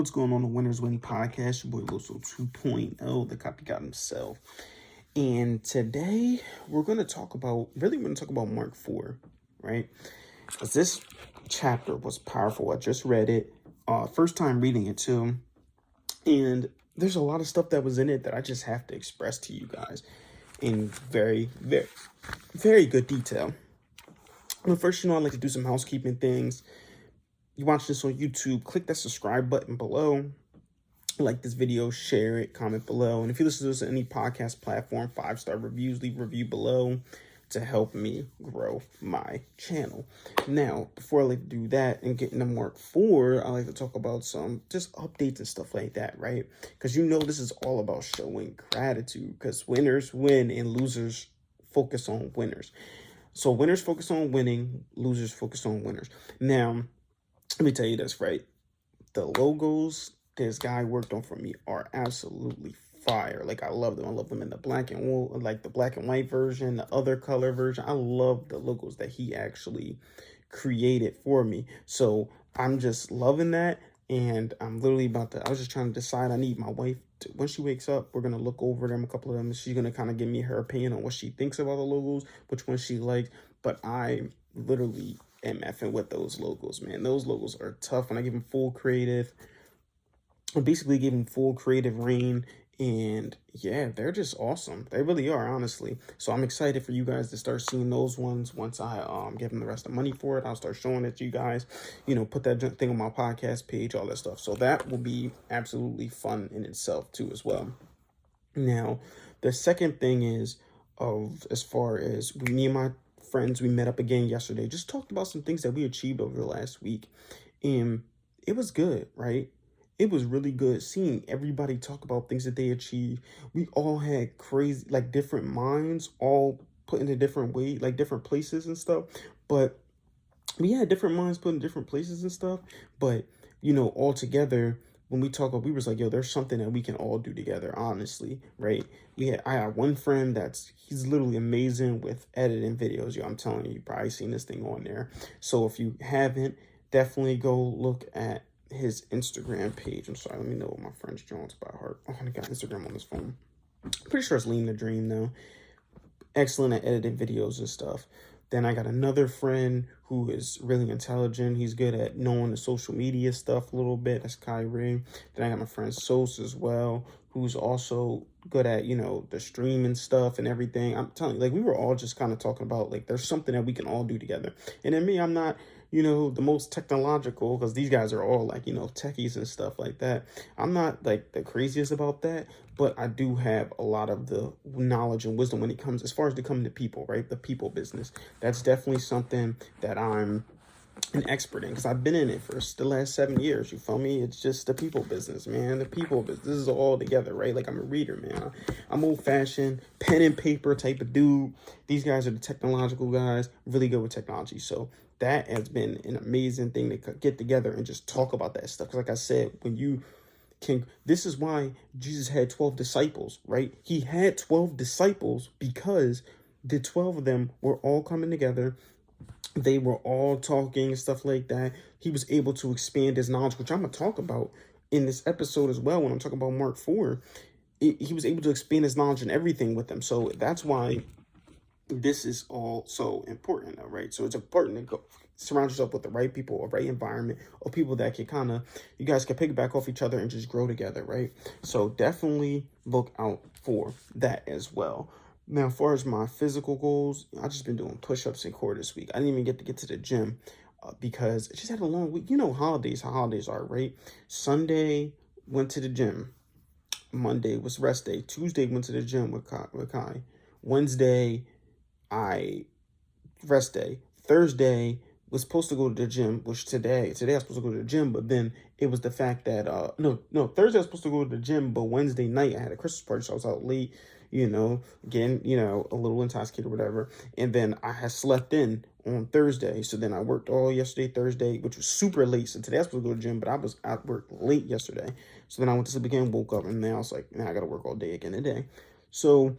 What's going on, the Winners Win podcast? Your boy Loso 2.0, the copycat himself. And today we're going to talk about Mark 4, right? Because this chapter was powerful. I just read it, first time reading it too. And there's a lot of stuff that was in it that I just have to express to you guys in very, very, very good detail. But first, I like to do some housekeeping things. You watch this on YouTube, click that subscribe button below. Like this video, share it, comment below. And if you listen to this on any podcast platform, 5-star reviews, leave a review below to help me grow my channel. Now, before I like to do that and get into Mark 4, I like to talk about some just updates and stuff like that, right? Because this is all about showing gratitude, because winners win and losers focus on winners. So winners focus on winning, losers focus on winners. Now, let me tell you this, right? The logos this guy worked on for me are absolutely fire. Like, I love them. I love them in the black and white version, the other color version. I love the logos that he actually created for me. So I'm just loving that. And I'm literally I was just trying to decide. I need my wife when she wakes up, we're going to look over them, a couple of them. She's going to kind of give me her opinion on what she thinks about the logos, which one she likes. But I literally am effing with those logos, man. Those logos are tough. When I give them full creative, I basically gave them full creative reign. And yeah, they're just awesome. They really are, honestly. So I'm excited for you guys to start seeing those ones. Once I give them the rest of the money for it, I'll start showing it to you guys. Put that thing on my podcast page, all that stuff. So that will be absolutely fun in itself too, as well. Now, the second thing is, as far as me and my friends, we met up again yesterday. Just talked about some things that we achieved over the last week, and it was good, right? It was really good seeing everybody talk about things that they achieved. We all had crazy, like, different minds, all put in a different way, like different places and stuff. But we had different minds put in different places and stuff. But, all together, when we talk about, we was like, yo, there's something that we can all do together, honestly, right? I had one friend he's literally amazing with editing videos. Yo, I'm telling you, probably seen this thing on there. So if you haven't, definitely go look at his Instagram page. I'm sorry, let me know what my friend's Jones by heart. Oh, I got Instagram on his phone. Pretty sure it's Lean the Dream, though. Excellent at editing videos and stuff. Then I got another friend who is really intelligent. He's good at knowing the social media stuff a little bit. That's Kyrie. Then I got my friend Sos as well, who's also good at, the streaming stuff and everything. I'm telling you, like, we were all just kind of talking about, like, there's something that we can all do together. And then me, I'm not, the most technological, because these guys are all like, techies and stuff like that. I'm not like the craziest about that, but I do have a lot of the knowledge and wisdom when it comes, as far as to coming to people, right? The people business. That's definitely something that I'm an expert in, because I've been in it for the last 7 years. You feel me? It's just the people business, man. The people business. This is all together, right? Like, I'm a reader, man. I'm old-fashioned, pen and paper type of dude. These guys are the technological guys, really good with technology. So that has been an amazing thing to get together and just talk about that stuff. Because like I said, this is why Jesus had 12 disciples, right? He had 12 disciples because the 12 of them were all coming together. They were all talking and stuff like that. He was able to expand his knowledge, which I'm going to talk about in this episode as well. When I'm talking about Mark 4, he was able to expand his knowledge and everything with them. So that's why this is all so important, though, right? So it's important to surround yourself with the right people, a right environment, or people that can you guys can piggyback off each other and just grow together, right? So definitely look out for that as well. Now, as far as my physical goals, I've just been doing push-ups and core this week. I didn't even get to the gym because I just had a long week. How holidays are, right? Sunday, went to the gym. Monday was rest day. Tuesday, went to the gym with Kai. Wednesday, rest day. Thursday, was supposed to go to the gym, which today I was supposed to go to the gym, but then it was the fact that, Thursday I was supposed to go to the gym, but Wednesday night I had a Christmas party, so I was out late, getting, a little intoxicated or whatever. And then I had slept in on Thursday. So then I worked all yesterday, Thursday, which was super late. So today I was supposed to go to the gym, but I was at work late yesterday. So then I went to sleep again, woke up, and now I was like, now I got to work all day again today. So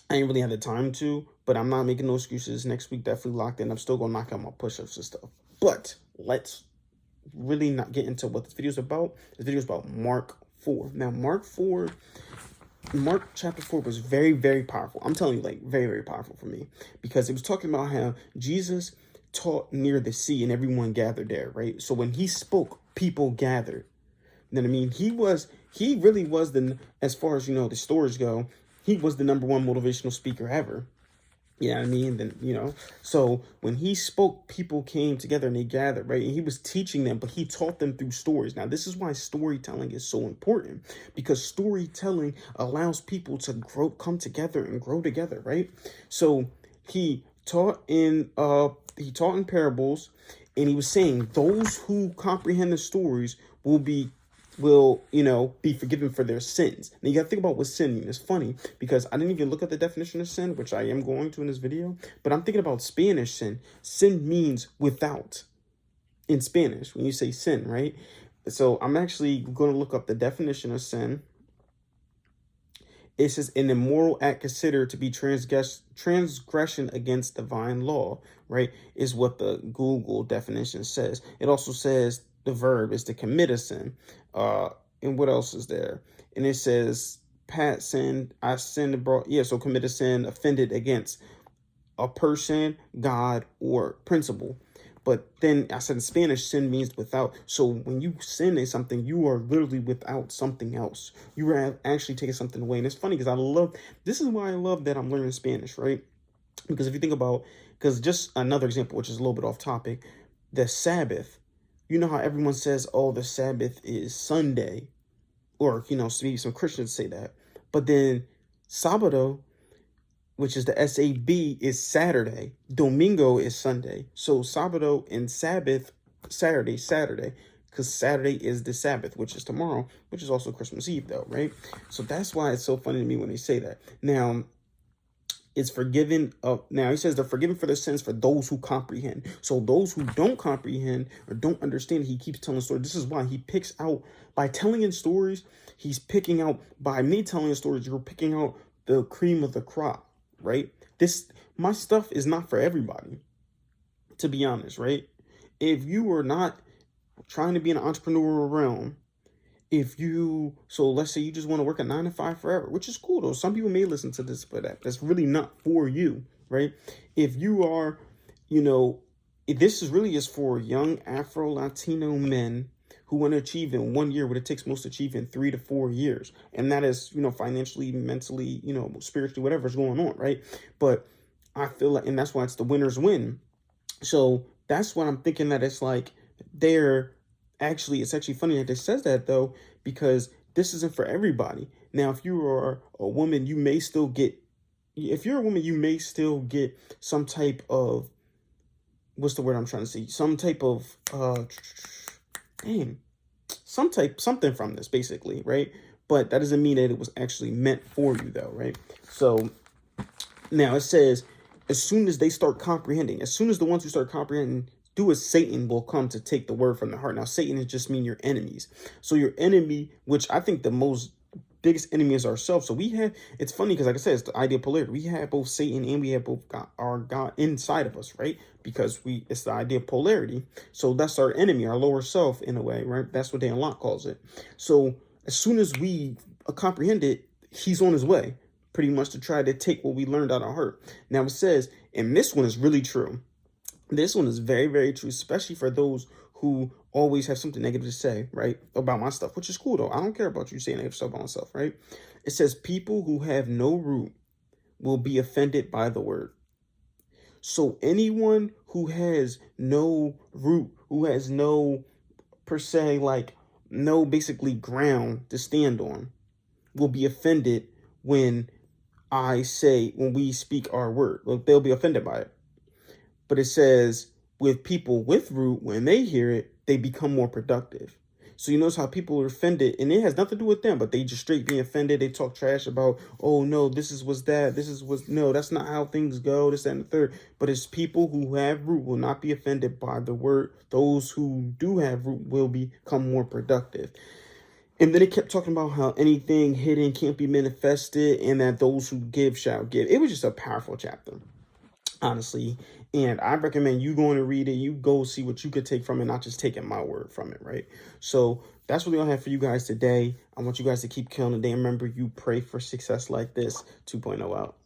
I ain't really had the time to, but I'm not making no excuses. Next week, definitely locked in. I'm still going to knock out my push-ups and stuff. But let's really not get into what this video is about. This video is about Mark 4. Now, Mark chapter 4 was very, very powerful. I'm telling you, like, very, very powerful for me, because it was talking about how Jesus taught near the sea and everyone gathered there, right? So when he spoke, people gathered. You know what I mean? He really was as far as, the stories go, he was the number one motivational speaker ever. You know what I mean? Then, so when he spoke, people came together and they gathered, right? And he was teaching them, but he taught them through stories. Now, this is why storytelling is so important, because storytelling allows people to come together and grow together, right? So he taught in parables, and he was saying those who comprehend the stories will be forgiven for their sins. Now, you got to think about what sin means. It's funny because I didn't even look at the definition of sin, which I am going to in this video, but I'm thinking about Spanish sin. Sin means without in Spanish when you say sin, right? So I'm actually going to look up the definition of sin. It says an immoral act considered to be transgression against divine law, right? Is what the Google definition says. It also says the verb is to commit a sin. And what else is there? And it says Pat sinned, I sinned abroad. Yeah, so commit a sin, offended against a person, God, or principle. But then I said in Spanish, sin means without. So when you sin in something, you are literally without something else. You are actually taking something away. And it's funny because this is why I love that I'm learning Spanish, right? Because if you think about, because just another example, which is a little bit off topic, the Sabbath. You know how everyone says, oh, the Sabbath is Sunday, or, maybe some Christians say that. But then Sábado, which is the SAB, is Saturday. Domingo is Sunday. So Sábado and Sabbath, Saturday, because Saturday is the Sabbath, which is tomorrow, which is also Christmas Eve, though, right? So that's why it's so funny to me when they say that. Now, is forgiven. Now he says they're forgiven for their sins for those who comprehend. So those who don't comprehend or don't understand, he keeps telling stories. This is why he picks out, by telling in stories, he's picking out, by me telling stories, you're picking out the cream of the crop, right? My stuff is not for everybody, to be honest, right? If you are not trying to be in an entrepreneurial realm, so let's say you just want to work a 9 to 5 forever, which is cool though. Some people may listen to this, but that's really not for you, right? If you are, this is really for young Afro-Latino men who want to achieve in 1 year what it takes most to achieve in 3 to 4 years. And that is, financially, mentally, spiritually, whatever's going on, right? But I feel like, and that's why it's the winners win. So that's what I'm thinking, that it's like it's actually funny that it says that, though, because this isn't for everybody. Now, if you are a woman, you may still get some type of, what's the word I'm trying to say? Some type of, something from this, basically, right? But that doesn't mean that it was actually meant for you, though, right? So now it says, as soon as they start comprehending, as soon as the ones who start comprehending do as, Satan will come to take the word from the heart. Now, Satan is just mean your enemies. So your enemy, which I think the biggest enemy is ourselves. So it's funny because, like I said, it's the idea of polarity. We have both Satan and we have both our God inside of us, right? Because it's the idea of polarity. So that's our enemy, our lower self, in a way, right? That's what Dan Locke calls it. So as soon as we comprehend it, he's on his way, pretty much, to try to take what we learned out of heart. Now it says, and this one is really true. This one is very, very true, especially for those who always have something negative to say, right, about my stuff, which is cool, though. I don't care about you saying negative stuff about myself, right? It says people who have no root will be offended by the word. So anyone who has no root, who has no, per se, like, no basically ground to stand on, will be offended when we speak our word. Well, they'll be offended by it. But it says with people with root, when they hear it, they become more productive. So you notice how people are offended, and it has nothing to do with them, but they just straight being offended. They talk trash about, oh no, no, that's not how things go, this, that, and the third. But it's people who have root will not be offended by the word. Those who do have root will become more productive. And then it kept talking about how anything hidden can't be manifested, and that those who give shall give. It was just a powerful chapter, honestly. And I recommend you going to read it. You go see what you could take from it, not just taking my word from it, right? So that's what we're going to have for you guys today. I want you guys to keep killing the day. Remember, you pray for success like this. 2.0 out.